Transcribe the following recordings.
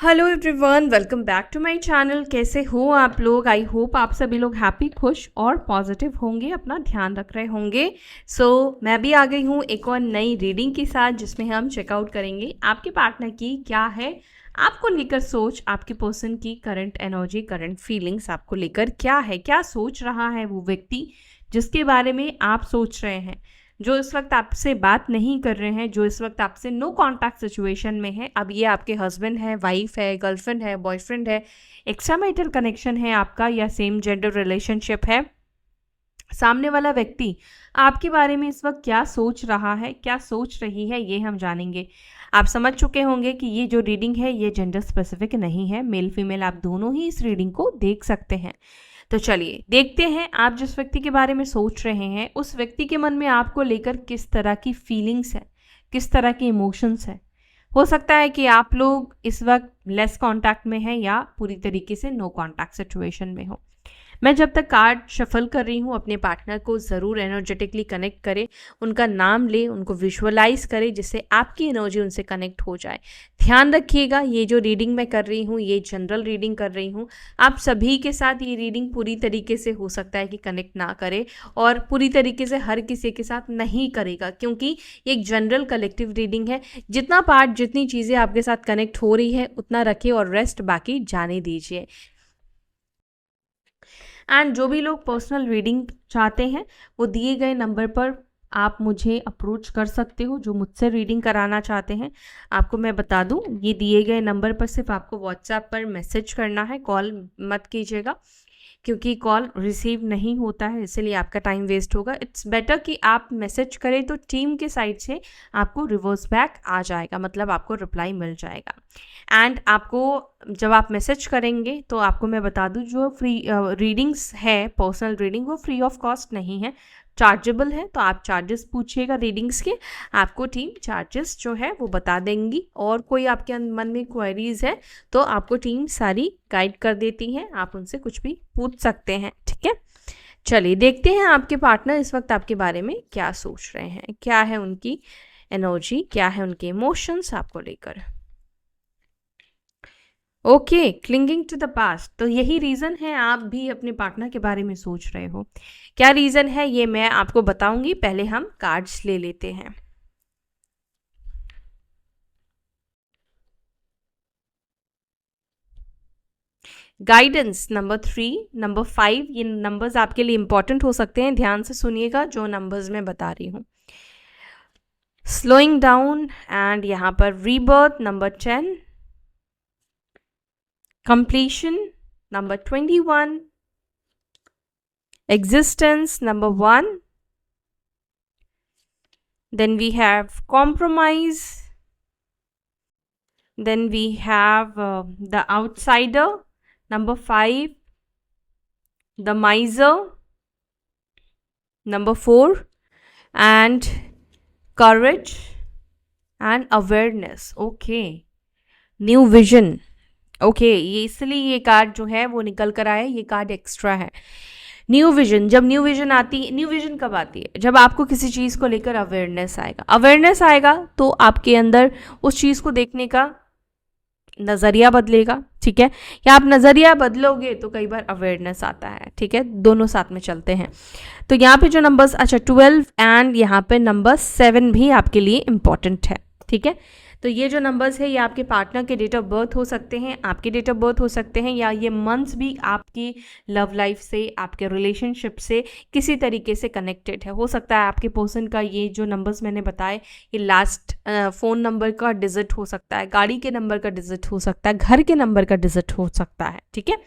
Hello everyone, welcome back to my channel. कैसे हो आप लोग? आई होप आप सभी लोग हैप्पी, खुश और पॉजिटिव होंगे, अपना ध्यान रख रहे होंगे। मैं भी आ गई हूँ एक और नई रीडिंग के साथ, जिसमें हम चेकआउट करेंगे आपके पार्टनर की क्या है आपको लेकर सोच, आपके पर्सन की करंट एनर्जी, करंट फीलिंग्स आपको लेकर क्या है, क्या सोच रहा है वो व्यक्ति जिसके बारे में आप सोच रहे हैं, जो इस वक्त आपसे बात नहीं कर रहे हैं, जो इस वक्त आपसे नो कॉन्टैक्ट सिचुएशन में है। अब ये आपके हस्बैंड है, वाइफ है, गर्लफ्रेंड है, बॉयफ्रेंड है, एक्स्ट्रा मैरिटल कनेक्शन है आपका, या सेम जेंडर रिलेशनशिप है। सामने वाला व्यक्ति आपके बारे में इस वक्त क्या सोच रहा है, क्या सोच रही है, ये हम जानेंगे। आप समझ चुके होंगे कि ये जो रीडिंग है ये जेंडर स्पेसिफिक नहीं है, मेल फीमेल आप दोनों ही इस रीडिंग को देख सकते हैं। तो चलिए देखते हैं आप जिस व्यक्ति के बारे में सोच रहे हैं उस व्यक्ति के मन में आपको लेकर किस तरह की फीलिंग्स है, किस तरह के इमोशंस है। हो सकता है कि आप लोग इस वक्त लेस कांटेक्ट में हैं या पूरी तरीके से नो कांटेक्ट सिचुएशन में हो। मैं जब तक कार्ड शफल कर रही हूँ, अपने पार्टनर को ज़रूर एनर्जेटिकली कनेक्ट करें, उनका नाम लें, उनको विजुअलाइज करें, जिससे आपकी एनर्जी उनसे कनेक्ट हो जाए। ध्यान रखिएगा, ये जो रीडिंग मैं कर रही हूँ ये जनरल रीडिंग कर रही हूँ। आप सभी के साथ ये रीडिंग पूरी तरीके से हो सकता है कि कनेक्ट ना करे, और पूरी तरीके से हर किसी के साथ नहीं करेगा, क्योंकि ये एक जनरल कलेक्टिव रीडिंग है। जितना पार्ट, जितनी चीज़ें आपके साथ कनेक्ट हो रही है उतना रखिए और रेस्ट बाकी जाने दीजिए। एंड जो भी लोग पर्सनल रीडिंग चाहते हैं वो दिए गए नंबर पर आप मुझे अप्रोच कर सकते हो। जो मुझसे रीडिंग कराना चाहते हैं, आपको मैं बता दूं, ये दिए गए नंबर पर सिर्फ आपको व्हाट्सएप पर मैसेज करना है, कॉल मत कीजिएगा, क्योंकि कॉल रिसीव नहीं होता है, इसलिए आपका टाइम वेस्ट होगा। इट्स बेटर कि आप मैसेज करें तो टीम के साइड से आपको रिवर्स बैक आ जाएगा, मतलब आपको रिप्लाई मिल जाएगा। एंड आपको जब आप मैसेज करेंगे तो आपको मैं बता दूं, जो फ्री रीडिंग्स है, पर्सनल रीडिंग, वो फ्री ऑफ कॉस्ट नहीं है, चार्जेबल है। तो आप चार्जेस पूछिएगा रीडिंग्स के, आपको टीम चार्जेस जो है वो बता देंगी। और कोई आपके मन में क्वेरीज है तो आपको टीम सारी गाइड कर देती है, आप उनसे कुछ भी पूछ सकते हैं। ठीक है, चलिए देखते हैं आपके पार्टनर इस वक्त आपके बारे में क्या सोच रहे हैं, क्या है उनकी एनर्जी, क्या है उनके इमोशंस आपको लेकर। Okay, clinging to the past, तो यही रीज़न है आप भी अपने पार्टनर के बारे में सोच रहे हो। क्या रीज़न है ये मैं आपको बताऊंगी, पहले हम कार्ड्स ले लेते हैं। गाइडेंस नंबर 3, नंबर 5, ये नंबर्स आपके लिए इंपॉर्टेंट हो सकते हैं, ध्यान से सुनिएगा जो नंबर्स मैं बता रही हूँ। स्लोइंग डाउन, एंड यहाँ पर rebirth number 10, completion number 21, existence number 1, then we have compromise, then we have the outsider number 5, the miser number 4, and courage and awareness. Okay, new vision. Okay ये इसलिए ये card जो है वो निकल कर आया, ये कार्ड एक्स्ट्रा है। न्यू विजन, जब न्यू विजन आती है, न्यू विजन कब आती है? जब आपको किसी चीज़ को लेकर अवेयरनेस आएगा। अवेयरनेस आएगा तो आपके अंदर उस चीज़ को देखने का नज़रिया बदलेगा। ठीक है, या आप नज़रिया बदलोगे तो कई बार अवेयरनेस आता है। ठीक है, दोनों साथ में चलते हैं। तो यहाँ पे जो नंबर्स, अच्छा 12 एंड यहाँ पे नंबर 7 भी आपके लिए इम्पॉर्टेंट है। ठीक है, तो ये जो नंबर्स है ये आपके पार्टनर के डेट ऑफ बर्थ हो सकते हैं, आपके डेट ऑफ बर्थ हो सकते हैं, या ये मंथ्स भी आपकी लव लाइफ से, आपके रिलेशनशिप से किसी तरीके से कनेक्टेड है। हो सकता है आपके पर्सन का ये जो नंबर्स मैंने बताए, ये लास्ट फ़ोन नंबर का डिजिट हो सकता है, गाड़ी के नंबर का डिजिट हो सकता है, घर के नंबर का डिजिट हो सकता है। ठीक है,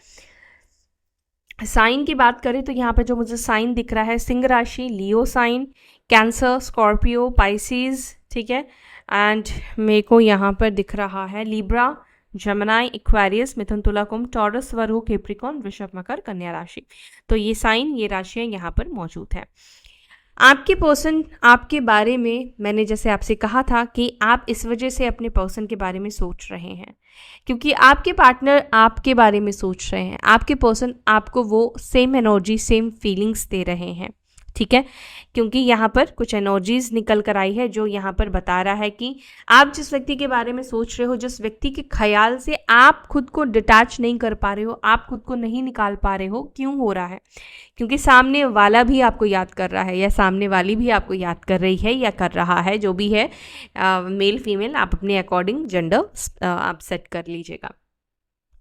साइन की बात करें तो यहाँ पे जो मुझे साइन दिख रहा है, सिंह राशि, लियो साइन, कैंसर, स्कॉर्पियो, पाइसिस। ठीक है, एंड मेरे को यहाँ पर दिख रहा है लिब्रा, जमनाई, इक्वेरियस, मिथुन, तुला, कुंभ, टॉरस, वरुण, कैप्रिकॉर्न, वृषभ, मकर, कन्या राशि। तो ये साइन, ये राशियाँ यहाँ पर मौजूद है। आपके पर्सन आपके बारे में, मैंने जैसे आपसे कहा था कि आप इस वजह से अपने पर्सन के बारे में सोच रहे हैं, क्योंकि आपके पार्टनर आपके बारे में सोच रहे हैं, आपके पर्सन आपको वो सेम एनर्जी, सेम फीलिंग्स दे रहे हैं। ठीक है, क्योंकि यहाँ पर कुछ एनर्जीज निकल कर आई है जो यहाँ पर बता रहा है कि आप जिस व्यक्ति के बारे में सोच रहे हो, जिस व्यक्ति के ख्याल से आप खुद को डिटैच नहीं कर पा रहे हो, आप खुद को नहीं निकाल पा रहे हो, क्यों हो रहा है? क्योंकि सामने वाला भी आपको याद कर रहा है या सामने वाली भी आपको याद कर रही है या कर रहा है, जो भी है, मेल फीमेल आप अपने अकॉर्डिंग जेंडर आप सेट कर लीजिएगा।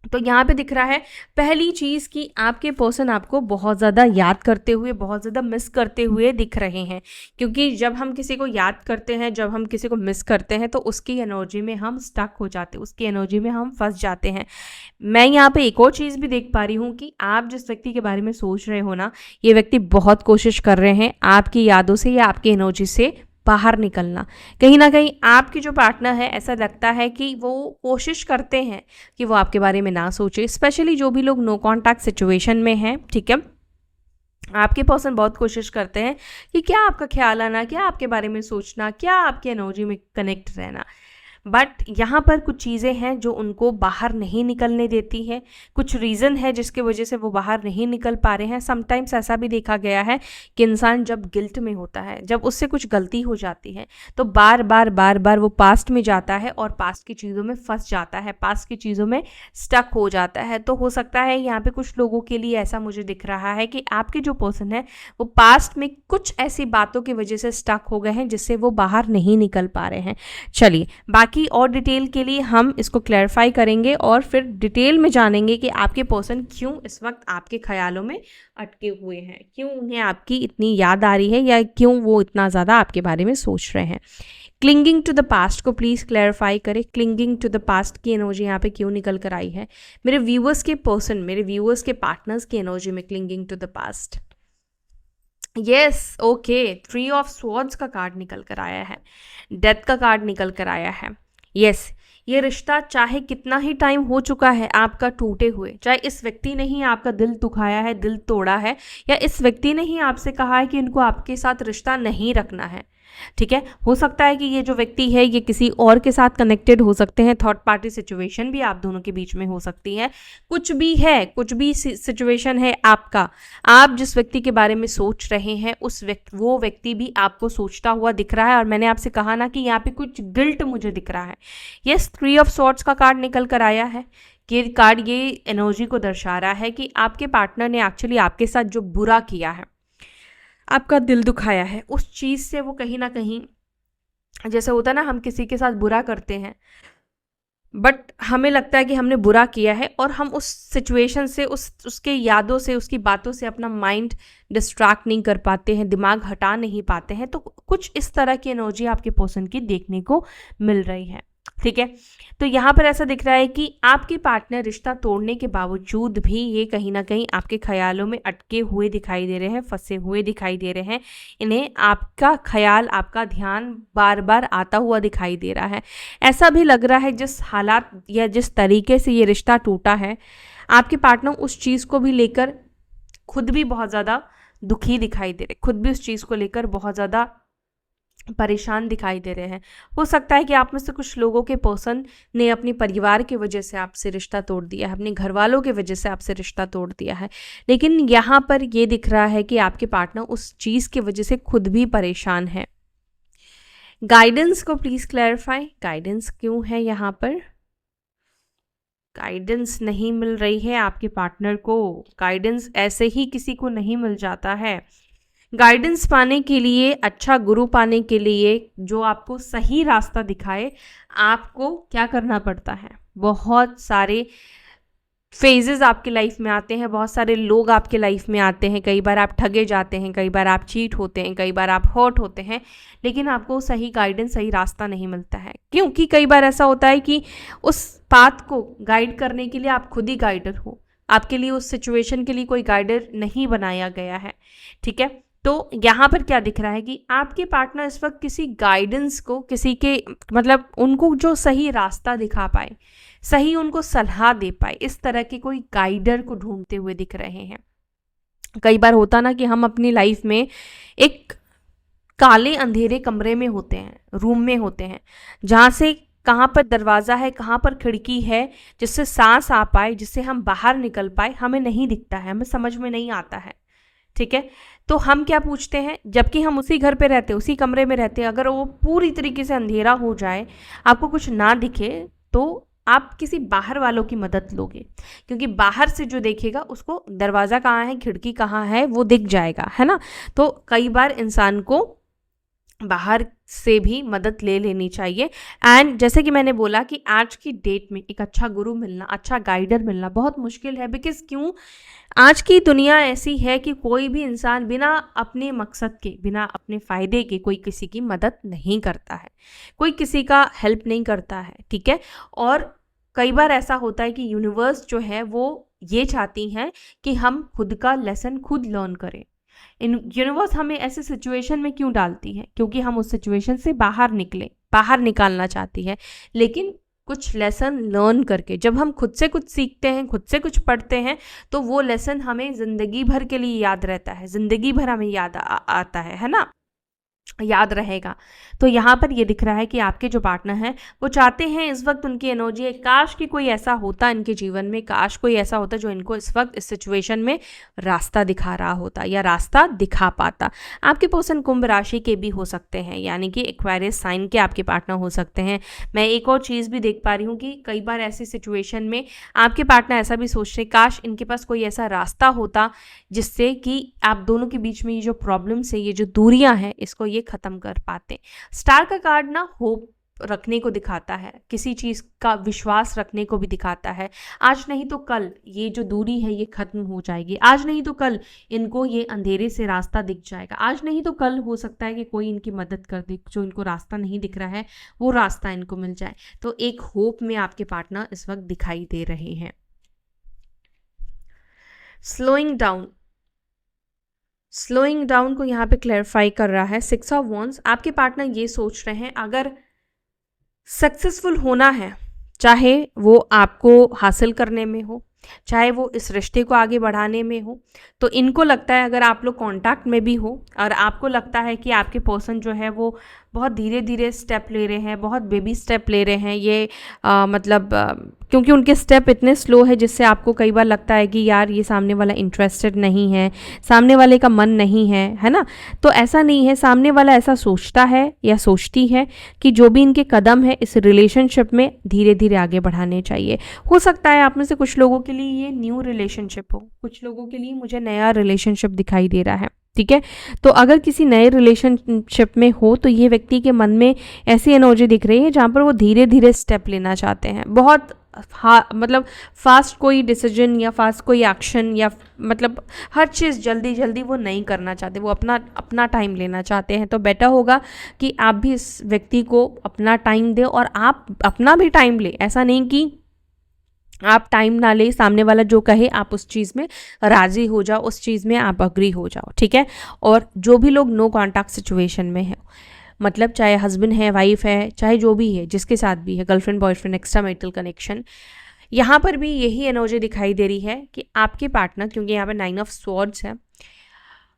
तो यहाँ पे दिख रहा है पहली चीज़ कि आपके पर्सन आपको बहुत ज़्यादा याद करते हुए, बहुत ज़्यादा मिस करते हुए दिख रहे हैं, क्योंकि जब हम किसी को याद करते हैं, जब हम किसी को मिस करते हैं तो उसकी एनर्जी में हम स्टक हो जाते हैं, उसकी एनर्जी में हम फंस जाते हैं। मैं यहाँ पे एक और चीज़ भी देख पा रही हूँ कि आप जिस व्यक्ति के बारे में सोच रहे हो ना, ये व्यक्ति बहुत कोशिश कर रहे हैं आपकी यादों से या आपकी एनर्जी से बाहर निकलना। कहीं ना कहीं आपकी जो पार्टनर है, ऐसा लगता है कि वो कोशिश करते हैं कि वो आपके बारे में ना सोचे, स्पेशली जो भी लोग नो कॉन्टैक्ट सिचुएशन में हैं, ठीक है। आपके पर्सन बहुत कोशिश करते हैं कि क्या आपका ख्याल आना, क्या आपके बारे में सोचना, क्या आपकी एनर्जी में कनेक्ट रहना, बट यहाँ पर कुछ चीज़ें हैं जो उनको बाहर नहीं निकलने देती है, कुछ रीज़न है जिसके वजह से वो बाहर नहीं निकल पा रहे हैं। समटाइम्स ऐसा भी देखा गया है कि इंसान जब गिल्ट में होता है, जब उससे कुछ गलती हो जाती है, तो बार बार वो पास्ट में जाता है और पास्ट की चीज़ों में फंस जाता है, पास्ट की चीज़ों में स्टक हो जाता है। तो हो सकता है यहाँ पे कुछ लोगों के लिए ऐसा मुझे दिख रहा है कि आपके जो पर्सन है वो पास्ट में कुछ ऐसी बातों की वजह से स्टक हो गए हैं जिससे वो बाहर नहीं निकल पा रहे हैं। चलिए, बाकी और डिटेल के लिए हम इसको क्लैरिफाई करेंगे और फिर डिटेल में जानेंगे कि आपके पर्सन क्यों इस वक्त आपके ख्यालों में अटके हुए हैं, क्यों उन्हें आपकी इतनी याद आ रही है या क्यों वो इतना ज़्यादा आपके बारे में सोच रहे हैं। क्लिंगिंग टू द पास्ट को प्लीज़ क्लैरिफाई करें। क्लिंगिंग टू द पास्ट की एनर्जी यहाँ पे क्यों निकल कर आई है? मेरे व्यूअर्स के पर्सन, मेरे व्यूअर्स के पार्टनर्स की एनर्जी में clinging to the past. Yes, okay, 3 of swords का कार्ड निकल कर आया है, डेथ का कार्ड निकल कर आया है। यस, ये रिश्ता चाहे कितना ही टाइम हो चुका है आपका टूटे हुए, चाहे इस व्यक्ति ने ही आपका दिल दुखाया है, दिल तोड़ा है, या इस व्यक्ति ने ही आपसे कहा है कि इनको आपके साथ रिश्ता नहीं रखना है, ठीक है। हो सकता है कि ये जो व्यक्ति है ये किसी और के साथ कनेक्टेड हो सकते हैं, थर्ड पार्टी सिचुएशन भी आप दोनों के बीच में हो सकती है, कुछ भी है, कुछ भी सिचुएशन है आपका, आप जिस व्यक्ति के बारे में सोच रहे हैं वो व्यक्ति भी आपको सोचता हुआ दिख रहा है। और मैंने आपसे कहा ना कि यहाँ पे कुछ गिल्ट मुझे दिख रहा है। यस, 3 ऑफ स्वॉर्ड्स का कार्ड निकल कर आया है। ये कार्ड ये एनर्जी को दर्शा रहा है कि आपके पार्टनर ने एक्चुअली आपके साथ जो बुरा किया है, आपका दिल दुखाया है, उस चीज़ से वो कहीं ना कहीं, जैसे होता है ना, हम किसी के साथ बुरा करते हैं बट हमें लगता है कि हमने बुरा किया है और हम उस सिचुएशन से, उसके यादों से, उसकी बातों से अपना माइंड डिस्ट्रैक्ट नहीं कर पाते हैं, दिमाग हटा नहीं पाते हैं। तो कुछ इस तरह की एनर्जी आपके पर्सन की देखने को मिल रही है, ठीक है। तो यहाँ पर ऐसा दिख रहा है कि आपके पार्टनर रिश्ता तोड़ने के बावजूद भी ये कहीं ना कहीं आपके ख्यालों में अटके हुए दिखाई दे रहे हैं, फंसे हुए दिखाई दे रहे हैं। इन्हें आपका ख्याल, आपका ध्यान बार बार आता हुआ दिखाई दे रहा है। ऐसा भी लग रहा है जिस हालात या जिस तरीके से ये रिश्ता टूटा है, आपके पार्टनर उस चीज़ को भी लेकर खुद भी बहुत ज़्यादा दुखी दिखाई दे रहे, खुद भी उस चीज़ को लेकर बहुत ज़्यादा परेशान दिखाई दे रहे हैं। हो सकता है कि आप में से कुछ लोगों के पर्सन ने अपने परिवार की वजह से आपसे रिश्ता तोड़ दिया है, अपने घर वालों की वजह से आपसे रिश्ता तोड़ दिया है, लेकिन यहाँ पर ये दिख रहा है कि आपके पार्टनर उस चीज़ की वजह से खुद भी परेशान है। गाइडेंस को प्लीज़ क्लैरिफाई, गाइडेंस क्यों है यहाँ पर? गाइडेंस नहीं मिल रही है आपके पार्टनर को। गाइडेंस ऐसे ही किसी को नहीं मिल जाता है। गाइडेंस पाने के लिए, अच्छा गुरु पाने के लिए, जो आपको सही रास्ता दिखाए, आपको क्या करना पड़ता है? बहुत सारे फेजेस आपकी लाइफ में आते हैं, बहुत सारे लोग आपके लाइफ में आते हैं, कई बार आप ठगे जाते हैं, कई बार आप चीट होते हैं, कई बार आप हर्ट होते हैं, लेकिन आपको सही गाइडेंस, सही रास्ता नहीं मिलता है। क्योंकि कई बार ऐसा होता है कि उस पाथ को गाइड करने के लिए आप खुद ही गाइडर हो, आपके लिए उस सिचुएशन के लिए कोई गाइडर नहीं बनाया गया है, ठीक है। तो यहाँ पर क्या दिख रहा है कि आपके पार्टनर इस वक्त किसी गाइडेंस को, किसी के मतलब उनको जो सही रास्ता दिखा पाए, सही उनको सलाह दे पाए, इस तरह के कोई गाइडर को ढूंढते हुए दिख रहे हैं। कई बार होता ना कि हम अपनी लाइफ में एक काले अंधेरे कमरे में होते हैं, रूम में होते हैं, जहाँ से कहाँ पर दरवाज़ा है, कहाँ पर खिड़की है, जिससे सांस आ पाए, जिससे हम बाहर निकल पाए, हमें नहीं दिखता है, हमें समझ में नहीं आता है, ठीक है। तो हम क्या पूछते हैं, जबकि हम उसी घर पे रहते, उसी कमरे में रहते, अगर वो पूरी तरीके से अंधेरा हो जाए, आपको कुछ ना दिखे, तो आप किसी बाहर वालों की मदद लोगे, क्योंकि बाहर से जो देखेगा उसको दरवाज़ा कहाँ है, खिड़की कहाँ है, वो दिख जाएगा, है ना। तो कई बार इंसान को बाहर से भी मदद ले लेनी चाहिए। एंड जैसे कि मैंने बोला कि आज की डेट में एक अच्छा गुरु मिलना, अच्छा गाइडर मिलना बहुत मुश्किल है। बिकॉज क्यों, आज की दुनिया ऐसी है कि कोई भी इंसान बिना अपने मकसद के, बिना अपने फ़ायदे के कोई किसी की मदद नहीं करता है, कोई किसी का हेल्प नहीं करता है, ठीक है। और कई बार ऐसा होता है कि यूनिवर्स जो है वो ये चाहती हैं कि हम खुद का लेसन खुद लर्न करें। यूनिवर्स हमें ऐसे सिचुएशन में क्यों डालती है, क्योंकि हम उस सिचुएशन से बाहर निकले, बाहर निकालना चाहती है। लेकिन कुछ लेसन लर्न करके जब हम खुद से कुछ सीखते हैं, खुद से कुछ पढ़ते हैं, तो वो लेसन हमें ज़िंदगी भर के लिए याद रहता है, ज़िंदगी भर हमें याद आता है ना, याद रहेगा। तो यहाँ पर ये दिख रहा है कि आपके जो पार्टनर हैं वो चाहते हैं, इस वक्त उनकी एनर्जी है, काश कि कोई ऐसा होता इनके जीवन में, काश कोई ऐसा होता जो इनको इस वक्त इस सिचुएशन में रास्ता दिखा रहा होता या रास्ता दिखा पाता। आपके पर्सन कुंभ राशि के भी हो सकते हैं, यानी कि एक्वेरियस साइन के आपके पार्टनर हो सकते हैं। मैं एक और चीज़ भी देख पा रही हूँ कि कई बार ऐसी सिचुएशन में आपके पार्टनर ऐसा भी सोचते हैं, काश इनके पास कोई ऐसा रास्ता होता जिससे कि आप दोनों के बीच में ये जो प्रॉब्लम्स है, ये जो दूरियां हैं, इसको ये ख़त्म कर पाते। स्टार का कार्ड ना होप रखने को दिखाता है, किसी चीज़ का विश्वास रखने को भी दिखाता है। आज नहीं तो कल ये जो दूरी है ये ख़त्म हो जाएगी, आज नहीं तो कल इनको ये अंधेरे से रास्ता दिख जाएगा, आज नहीं तो कल हो सकता है कि कोई इनकी मदद कर दे, जो इनको रास्ता नहीं दिख रहा है वो रास्ता इनको मिल जाए। तो एक होप में आपके पार्टनर इस वक्त दिखाई दे रहे हैं। स्लोइंग डाउन को यहाँ पे क्लैरिफाई कर रहा है 6 ऑफ वॉन्ड्स। आपके पार्टनर ये सोच रहे हैं, अगर सक्सेसफुल होना है, चाहे वो आपको हासिल करने में हो, चाहे वो इस रिश्ते को आगे बढ़ाने में हो, तो इनको लगता है अगर आप लोग कांटेक्ट में भी हो और आपको लगता है कि आपके पर्सन जो है वो बहुत धीरे धीरे स्टेप ले रहे हैं, बहुत बेबी स्टेप ले रहे हैं, ये क्योंकि उनके स्टेप इतने स्लो है जिससे आपको कई बार लगता है कि यार ये सामने वाला इंटरेस्टेड नहीं है, सामने वाले का मन नहीं है ना। तो ऐसा नहीं है, सामने वाला ऐसा सोचता है या सोचती है कि जो भी इनके कदम है इस रिलेशनशिप में धीरे धीरे आगे बढ़ाने चाहिए। हो सकता है आप में से कुछ लोगों के लिए ये न्यू रिलेशनशिप हो, कुछ लोगों के लिए मुझे नया रिलेशनशिप दिखाई दे रहा है, ठीक है। तो अगर किसी नए रिलेशनशिप में हो तो ये व्यक्ति के मन में ऐसी एनर्जी दिख रही है जहाँ पर वो धीरे धीरे स्टेप लेना चाहते हैं, बहुत मतलब फास्ट कोई डिसीजन या फास्ट कोई एक्शन, या मतलब हर चीज़ जल्दी जल्दी वो नहीं करना चाहते, वो अपना टाइम लेना चाहते हैं। तो बेटर होगा कि आप भी इस व्यक्ति को अपना टाइम दें और आप अपना भी टाइम लें। ऐसा नहीं कि आप टाइम ना ले, सामने वाला जो कहे आप उस चीज़ में राज़ी हो जाओ, उस चीज़ में आप अग्री हो जाओ, ठीक है। और जो भी लोग नो कॉन्टैक्ट सिचुएशन में है, मतलब चाहे हस्बैंड है, वाइफ है, चाहे जो भी है, जिसके साथ भी है, girlfriend boyfriend, extra marital connection, यहाँ पर भी यही एनर्जी दिखाई दे रही है कि आपके पार्टनर, क्योंकि यहाँ पर 9 ऑफ स्वॉर्ड्स है,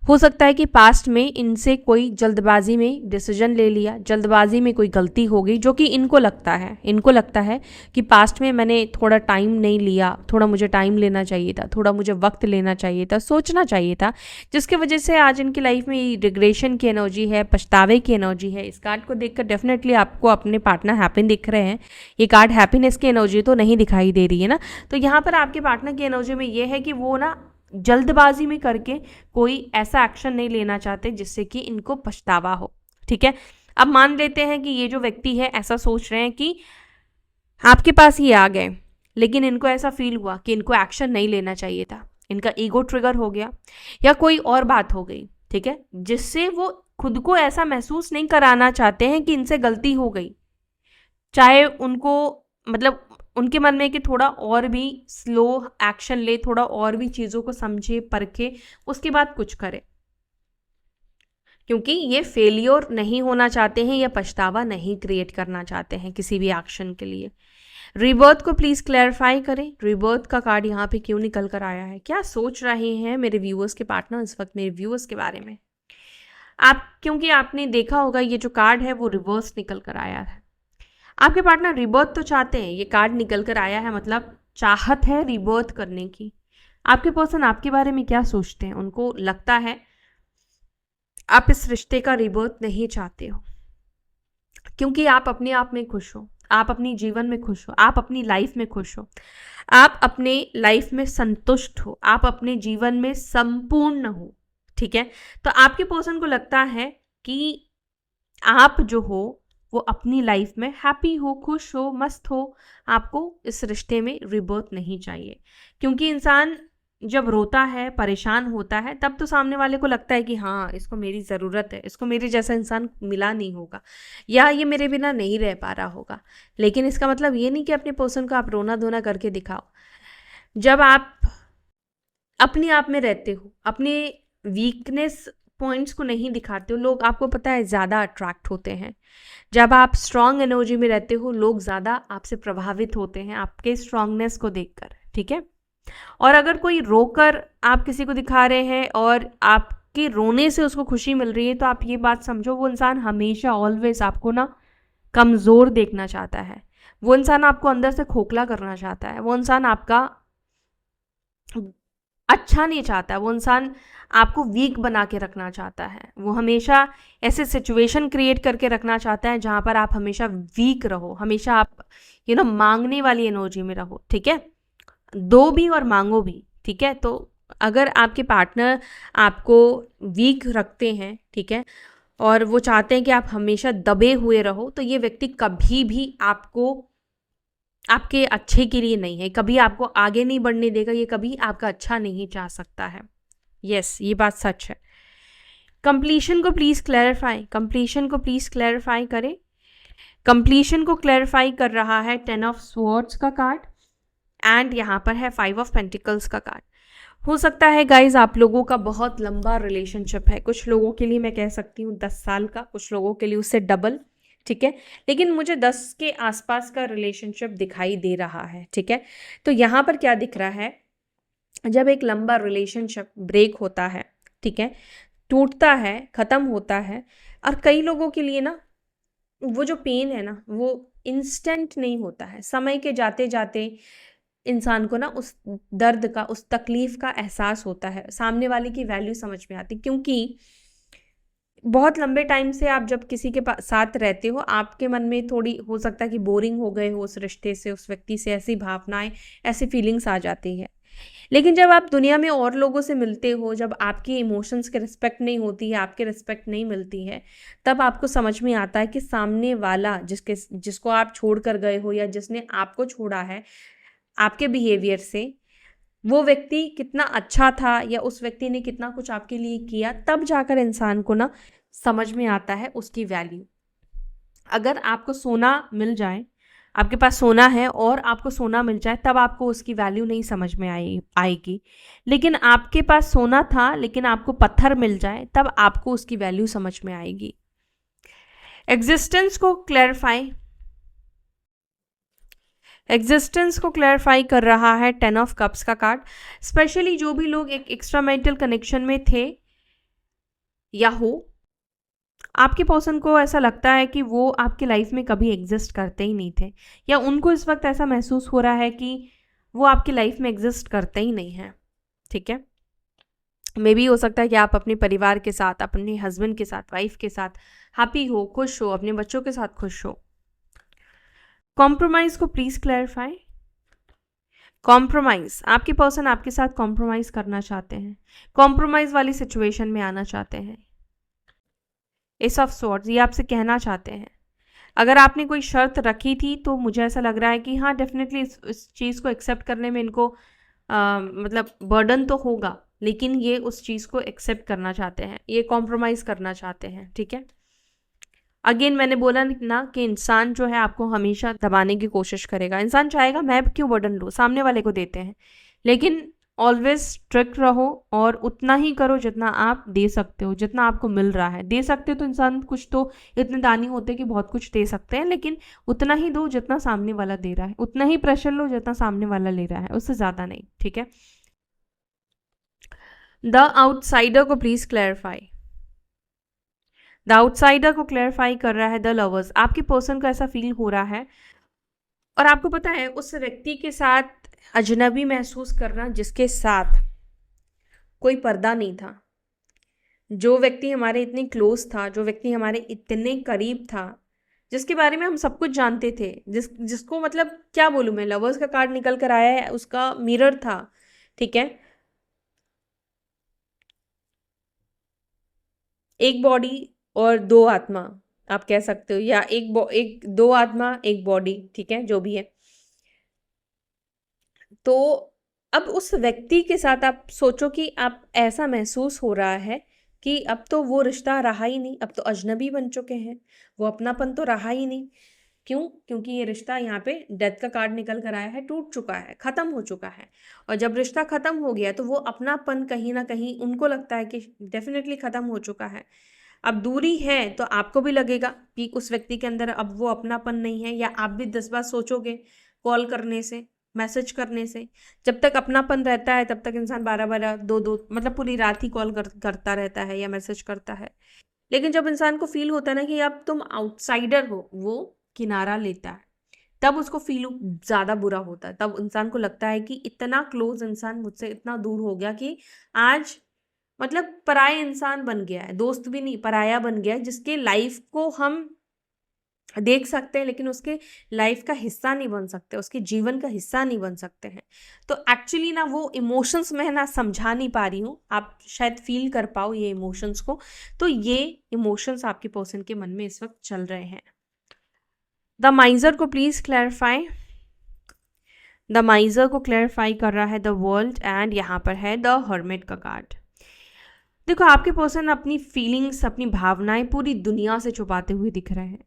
हो सकता है कि पास्ट में इनसे कोई जल्दबाजी में डिसीजन ले लिया, जल्दबाजी में कोई गलती हो गई, जो कि इनको लगता है कि पास्ट में मैंने थोड़ा टाइम नहीं लिया, थोड़ा मुझे टाइम लेना चाहिए था, थोड़ा मुझे वक्त लेना चाहिए था, सोचना चाहिए था, जिसकी वजह से आज इनकी लाइफ में रिग्रेशन की एनर्जी है, पछतावे की एनर्जी है। इस कार्ड को देखकर डेफिनेटली आपको अपने पार्टनर हैप्पी दिख रहे हैं, ये कार्ड हैप्पीनेस की एनर्जी तो नहीं दिखाई दे रही है ना। तो यहाँ पर आपके पार्टनर की एनर्जी में ये है कि वो ना जल्दबाजी में करके कोई ऐसा एक्शन नहीं लेना चाहते जिससे कि इनको पछतावा हो, ठीक है। अब मान लेते हैं कि ये जो व्यक्ति है ऐसा सोच रहे हैं कि आपके पास ही आ गए, लेकिन इनको ऐसा फील हुआ कि इनको एक्शन नहीं लेना चाहिए था, इनका ईगो ट्रिगर हो गया या कोई और बात हो गई, ठीक है, जिससे वो खुद को ऐसा महसूस नहीं कराना चाहते हैं कि इनसे गलती हो गई। चाहे उनको मतलब उनके मन में कि थोड़ा और भी स्लो एक्शन ले, थोड़ा और भी चीज़ों को समझे परखे, उसके बाद कुछ करे, क्योंकि ये फेलियर नहीं होना चाहते हैं या पछतावा नहीं क्रिएट करना चाहते हैं किसी भी एक्शन के लिए। रिबर्थ को प्लीज़ क्लैरिफाई करें, रिबर्थ का कार्ड यहाँ पे क्यों निकल कर आया है, क्या सोच रहे हैं मेरे व्यूअर्स के पार्टनर इस वक्त मेरे व्यूअर्स के बारे में। क्योंकि आपने देखा होगा ये जो कार्ड है वो रिवर्स निकल कर आया है। आपके पार्टनर रिबर्थ तो चाहते हैं, ये कार्ड निकल कर आया है, मतलब चाहत है रिबर्थ करने की। आपके पर्सन आपके बारे में क्या सोचते हैं? उनको लगता है आप इस रिश्ते का रिबर्थ नहीं चाहते हो, क्योंकि आप अपने आप में खुश हो, आप अपनी जीवन में खुश हो, आप अपनी लाइफ में खुश हो, आप अपने लाइफ में संतुष्ट हो, आप अपने जीवन में संपूर्ण हो। ठीक है, तो आपके पर्सन को लगता है कि आप जो हो वो अपनी लाइफ में हैप्पी हो, खुश हो, मस्त हो, आपको इस रिश्ते में रिबर्थ नहीं चाहिए। क्योंकि इंसान जब रोता है, परेशान होता है, तब तो सामने वाले को लगता है कि हाँ, इसको मेरी ज़रूरत है, इसको मेरे जैसा इंसान मिला नहीं होगा, या ये मेरे बिना नहीं रह पा रहा होगा। लेकिन इसका मतलब ये नहीं कि अपने पर्सन को आप रोना धोना करके दिखाओ। जब आप अपने आप में रहते हो, अपने वीकनेस पॉइंट्स को नहीं दिखाते हो, लोग आपको पता है ज़्यादा अट्रैक्ट होते हैं। जब आप स्ट्रॉन्ग एनर्जी में रहते हो, लोग ज़्यादा आपसे प्रभावित होते हैं आपके स्ट्रॉन्गनेस को देखकर। ठीक है, और अगर कोई रोकर आप किसी को दिखा रहे हैं और आपके रोने से उसको खुशी मिल रही है, तो आप ये बात समझो, वो इंसान हमेशा ऑलवेज आपको ना कमज़ोर देखना चाहता है। वो इंसान आपको अंदर से खोखला करना चाहता है। वो इंसान आपका अच्छा नहीं चाहता, वो इंसान आपको वीक बना के रखना चाहता है। वो हमेशा ऐसे सिचुएशन क्रिएट करके रखना चाहता है जहाँ पर आप हमेशा वीक रहो, हमेशा आप मांगने वाली एनर्जी में रहो। ठीक है, दो भी और मांगो भी। ठीक है, तो अगर आपके पार्टनर आपको वीक रखते हैं, ठीक है, और वो चाहते हैं कि आप हमेशा दबे हुए रहो, तो ये व्यक्ति कभी भी आपको आपके अच्छे के लिए नहीं है, कभी आपको आगे नहीं बढ़ने देगा, ये कभी आपका अच्छा नहीं चाह सकता है। यस, ये बात सच है। कंप्लीशन को प्लीज़ क्लैरिफाई, कंप्लीशन को प्लीज़ क्लैरिफाई करें। कंप्लीशन को क्लैरिफाई कर रहा है 10 ऑफ स्वॉर्ड्स का कार्ड, एंड यहाँ पर है 5 ऑफ पेंटिकल्स का कार्ड। हो सकता है गाइज आप लोगों का बहुत लंबा रिलेशनशिप है, कुछ लोगों के लिए मैं कह सकती हूँ 10 साल का, कुछ लोगों के लिए उससे डबल। ठीक है, लेकिन मुझे 10 के आसपास का रिलेशनशिप दिखाई दे रहा है। ठीक है, तो यहाँ पर क्या दिख रहा है, जब एक लंबा रिलेशनशिप ब्रेक होता है, ठीक है, टूटता है, ख़त्म होता है, और कई लोगों के लिए ना वो जो पेन है ना, वो इंस्टेंट नहीं होता है। समय के जाते जाते इंसान को ना उस दर्द का, उस तकलीफ़ का एहसास होता है, सामने वाले की वैल्यू समझ में आती। क्योंकि बहुत लंबे टाइम से आप जब किसी के साथ रहते हो, आपके मन में थोड़ी हो सकता है कि बोरिंग हो गए हो उस रिश्ते से, उस व्यक्ति से, ऐसी भावनाएं, ऐसी फीलिंग्स आ जाती है। लेकिन जब आप दुनिया में और लोगों से मिलते हो, जब आपकी इमोशंस की रिस्पेक्ट नहीं होती है, आपके रिस्पेक्ट नहीं मिलती है, तब आपको समझ में आता है कि सामने वाला जिसको आप छोड़ कर गए हो, या जिसने आपको छोड़ा है आपके बिहेवियर से, वो व्यक्ति कितना अच्छा था, या उस व्यक्ति ने कितना कुछ आपके लिए किया, तब जाकर इंसान को ना समझ में आता है उसकी वैल्यू। अगर आपको सोना मिल जाए, आपके पास सोना है और आपको सोना मिल जाए, तब आपको उसकी वैल्यू नहीं समझ में आएगी। लेकिन आपके पास सोना था लेकिन आपको पत्थर मिल जाए, तब आपको उसकी वैल्यू समझ में आएगी। एग्जिस्टेंस को क्लैरिफाई कर रहा है 10 ऑफ कप्स का कार्ड। स्पेशली जो भी लोग एक एक्स्ट्रा मैरिटल कनेक्शन में थे या हो, आपके पर्सन को ऐसा लगता है कि वो आपकी लाइफ में कभी एग्जिस्ट करते ही नहीं थे, या उनको इस वक्त ऐसा महसूस हो रहा है कि वो आपकी लाइफ में एग्जिस्ट करते ही नहीं है। ठीक है, मे भी हो सकता है कि आप अपने परिवार के साथ, अपने हस्बैंड के साथ, वाइफ के साथ हैप्पी हो, खुश हो, अपने बच्चों के साथ खुश हो। कॉम्प्रोमाइज़ को प्लीज़ क्लैरिफाई। कॉम्प्रोमाइज़, आपके पर्सन आपके साथ कॉम्प्रोमाइज़ करना चाहते हैं, कॉम्प्रोमाइज़ वाली सिचुएशन में आना चाहते हैं। एस ऑफ स्वॉर्ड्स, ये आपसे कहना चाहते हैं, अगर आपने कोई शर्त रखी थी तो मुझे ऐसा लग रहा है कि हाँ, डेफिनेटली इस चीज़ को एक्सेप्ट करने में इनको मतलब बर्डन तो होगा, लेकिन ये उस चीज़ को एक्सेप्ट करना चाहते हैं, ये कॉम्प्रोमाइज़ करना चाहते हैं। ठीक है, अगेन मैंने बोला ना कि इंसान जो है आपको हमेशा दबाने की कोशिश करेगा। इंसान चाहेगा मैं क्यों बर्डन लूँ, सामने वाले को देते हैं, लेकिन ऑलवेज स्ट्रिक्ट रहो और उतना ही करो जितना आप दे सकते हो, जितना आपको मिल रहा है। दे सकते हो तो इंसान कुछ तो इतने दानी होते हैं कि बहुत कुछ दे सकते हैं, लेकिन उतना ही दो जितना सामने वाला दे रहा है, उतना ही प्रेशर लो जितना सामने वाला ले रहा है, उससे ज़्यादा नहीं। ठीक है, द आउटसाइडर को प्लीज़ क्लैरिफाई। द आउटसाइडर को क्लैरिफाई कर रहा है द लवर्स। आपके पर्सन को ऐसा फील हो रहा है, और आपको पता है उस व्यक्ति के साथ अजनबी महसूस करना, जिसके साथ कोई पर्दा नहीं था, जो व्यक्ति हमारे इतने क्लोज था, जो व्यक्ति हमारे इतने करीब था, जिसके बारे में हम सब कुछ जानते थे, जिसको मतलब क्या बोलूँ मैं, लवर्स का कार्ड निकल कर आया है, उसका मिरर था, ठीक है। एक बॉडी और दो आत्मा आप कह सकते हो, या एक दो आत्मा एक बॉडी, ठीक है, जो भी है। तो अब उस व्यक्ति के साथ आप सोचो कि आप ऐसा महसूस हो रहा है कि अब तो वो रिश्ता रहा ही नहीं, अब तो अजनबी बन चुके हैं, वो अपनापन तो रहा ही नहीं। क्यों? क्योंकि ये रिश्ता यहाँ पे डेथ का कार्ड निकल कर आया है, टूट चुका है, खत्म हो चुका है। और जब रिश्ता खत्म हो गया तो वो अपनापन कहीं ना कहीं उनको लगता है कि डेफिनेटली खत्म हो चुका है। अब दूरी है तो आपको भी लगेगा कि उस व्यक्ति के अंदर अब वो अपनापन नहीं है, या आप भी 10 बार सोचोगे कॉल करने से, मैसेज करने से। जब तक अपनापन रहता है तब तक इंसान 12-12 2-2 मतलब पूरी रात ही कॉल करता रहता है या मैसेज करता है। लेकिन जब इंसान को फील होता है ना कि अब तुम आउटसाइडर हो, वो किनारा लेता है, तब उसको फील ज़्यादा बुरा होता है। तब इंसान को लगता है कि इतना क्लोज इंसान मुझसे इतना दूर हो गया कि आज मतलब पराया इंसान बन गया है, दोस्त भी नहीं, पराया बन गया है, जिसके लाइफ को हम देख सकते हैं लेकिन उसके लाइफ का हिस्सा नहीं बन सकते, उसके जीवन का हिस्सा नहीं बन सकते हैं। तो एक्चुअली ना वो इमोशंस मैं ना समझा नहीं पा रही हूँ, आप शायद फील कर पाओ ये इमोशंस को। तो ये इमोशंस आपके पर्सन के मन में इस वक्त चल रहे हैं। द माइजर को प्लीज क्लैरिफाई। द माइजर को क्लैरिफाई कर रहा है द वर्ल्ड, एंड यहाँ पर है द हर्मिट का कार्ड। देखो, आपके पर्सन अपनी फीलिंग्स, अपनी भावनाएं पूरी दुनिया से छुपाते हुए दिख रहे हैं,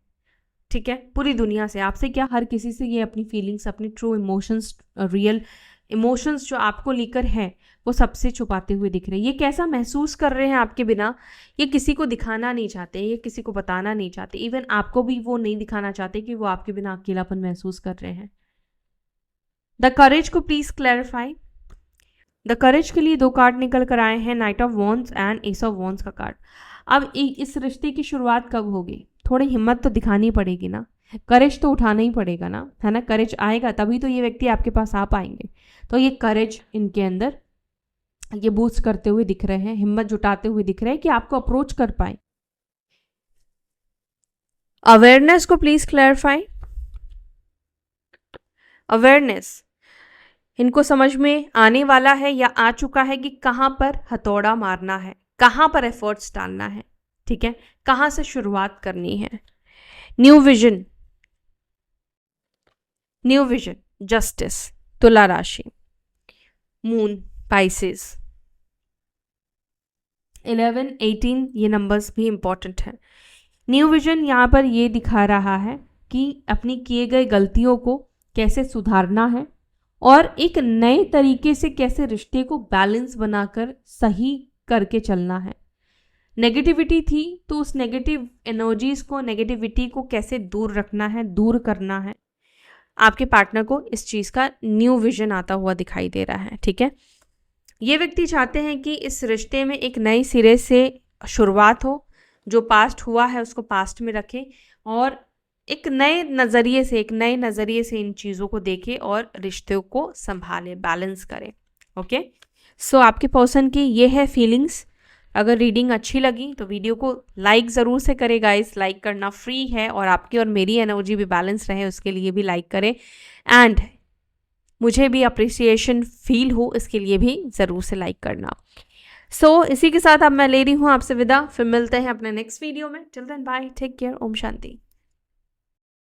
ठीक है। पूरी दुनिया से, आपसे क्या, हर किसी से ये अपनी फीलिंग्स, अपनी ट्रू इमोशंस, रियल इमोशंस जो आपको लेकर हैं, वो सबसे छुपाते हुए दिख रहे हैं। ये कैसा महसूस कर रहे हैं आपके बिना, ये किसी को दिखाना नहीं चाहते, ये किसी को बताना नहीं चाहते, इवन आपको भी वो नहीं दिखाना चाहते कि वो आपके बिना अकेलापन महसूस कर रहे हैं। द करेज को प्लीज क्लैरिफाई। द करेज के लिए 2 कार्ड निकल कर आए हैं, night of wands and S of wands का कार्ड। अब इस रिश्ते की शुरुआत कब होगी? थोड़ी हिम्मत तो दिखानी पड़ेगी ना, करेज तो उठाना ही पड़ेगा ना, है ना। करेज आएगा तभी तो ये व्यक्ति आपके पास आ पाएंगे। तो ये करेज इनके अंदर ये बूस्ट करते हुए दिख रहे हैं, हिम्मत जुटाते हुए दिख रहे हैं कि आपको अप्रोच कर पाए। अवेयरनेस को प्लीज क्लैरिफाई। अवेयरनेस, इनको समझ में आने वाला है या आ चुका है कि कहाँ पर हथौड़ा मारना है, कहाँ पर एफर्ट्स डालना है, ठीक है, कहाँ से शुरुआत करनी है। New vision, new vision, justice, तुला राशि, मून, पाइसेस, 11, 18 ये नंबर्स भी इंपॉर्टेंट हैं। न्यू विजन यहाँ पर ये दिखा रहा है कि अपनी किए गए गलतियों को कैसे सुधारना है और एक नए तरीके से कैसे रिश्ते को बैलेंस बनाकर सही करके चलना है। नेगेटिविटी थी तो उस नेगेटिव एनर्जीज को, नेगेटिविटी को कैसे दूर रखना है, दूर करना है। आपके पार्टनर को इस चीज़ का न्यू विजन आता हुआ दिखाई दे रहा है, ठीक है। ये व्यक्ति चाहते हैं कि इस रिश्ते में एक नए सिरे से शुरुआत हो, जो पास्ट हुआ है उसको पास्ट में रखें और एक नए नज़रिए से इन चीज़ों को देखें और रिश्तों को संभालें, बैलेंस करें। ओके, सो आपके पर्सन की ये है फीलिंग्स। अगर रीडिंग अच्छी लगी तो वीडियो को लाइक ज़रूर से करें गाइस, लाइक करना फ्री है और आपकी और मेरी एनर्जी भी बैलेंस रहे उसके लिए भी लाइक करें, एंड मुझे भी अप्रिसिएशन फील हो इसके लिए भी ज़रूर से लाइक करना। सो इसी के साथ अब मैं ले रही हूँ आपसे विदा, फिर मिलते हैं अपने नेक्स्ट वीडियो में। Till then bye, take care, ओम शांति।